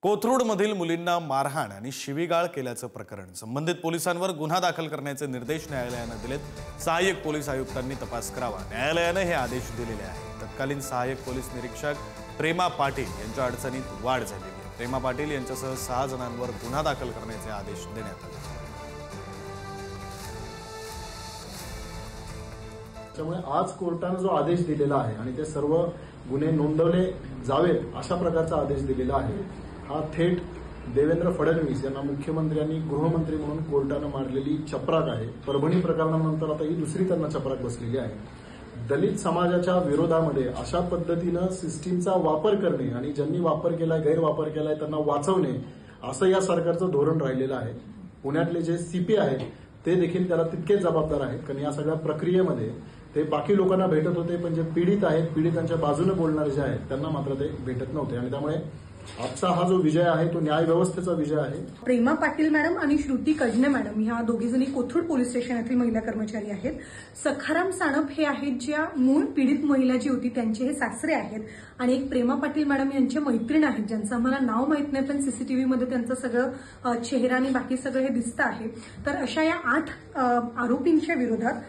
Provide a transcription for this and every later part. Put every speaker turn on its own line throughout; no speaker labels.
कोथरूडमधील मुलींना मारहाण आणि शिवीगाळ केल्याचं प्रकरण संबंधित पोलिसांवर गुन्हा दाखल करण्याचे निर्देश न्यायालयाने दिलेत। सहाय्यक पोलीस आयुक्तांनी तपास करावा, न्यायालयाने हे आदेश दिलेले आहेत। तत्कालीन सहाय्यक पोलीस निरीक्षक प्रेमा पाटील यांच्या अडचणीत वाढ झाली आहे। प्रेमा पाटील यांच्यासह 6 जणांवर गुन्हा दाखल करण्याचे आदेश देण्यात आले।
त्यामुळे आज कोर्टाने जो आदेश दिलेला आहे आणि ते सर्व गुन्हे नोंदवले जावेत अशा प्रकारचा आदेश दिलेला आहे, हा थेट देवेंद्र फडणवीस यांना मुख्यमंत्र्यांनी गृहमंत्री म्हणून कोर्टाने मारलेली चपराक आहे। परभणी प्रकरणानंतर आता ही दुसरी त्यांना चपराक बसलेली आहे। दलित समाजाच्या विरोधामध्ये अशा पद्धतीनं सिस्टीमचा वापर करणे आणि ज्यांनी वापर केलाय, गैरवापर केलाय त्यांना वाचवणे, असं या सरकारचं धोरण राहिलेलं आहे। पुण्यातले जे सीपी आहेत ते देखील त्याला तितकेच जबाबदार आहेत, कारण या सगळ्या प्रक्रियेमध्ये ते बाकी लोकांना भेटत होते, पण जे पीडित आहेत, पीडितांच्या बाजूने बोलणारे जे आहेत त्यांना मात्र ते भेटत नव्हते। आणि त्यामुळे आजचा हा जो विजय आहे तो न्याय व्यवस्थेचा विजय आहे।
प्रेमा पाटील मॅडम आणि श्रुती कडणे मॅडम ह्या दोघीजणी कोथरूड पोलीस स्टेशन येथील महिला कर्मचारी आहेत। सखाराम सानप हे आहेत ज्या मूळ पीडित महिला जी होती त्यांचे हे सासरे आहेत, आणि एक प्रेमा पाटील मॅडम यांचे मैत्रीण आहेत ज्यांचं आम्हाला नाव माहित नाही, पण सीसीटीव्हीमध्ये त्यांचं सगळं चेहरा आणि बाकी सगळं हे दिसतं आहे। तर अशा या 8 आरोपींच्या विरोधात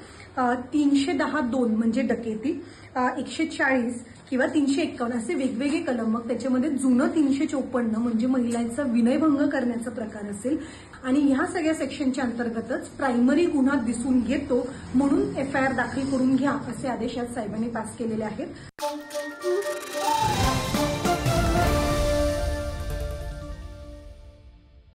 310(2) म्हणजे डकेती, 140 किंवा 351 असे वेगवेगळे कलम, मग त्याच्यामध्ये जुनं 354 म्हणजे महिलांचा विनयभंग करण्याचा प्रकार असेल, आणि ह्या सगळ्या सेक्शनच्या अंतर्गतच प्रायमरी गुन्हा दिसून येतो म्हणून FIR दाखल करून घ्या असे आदेश आज साहेबांनी पास केलेले आहेत।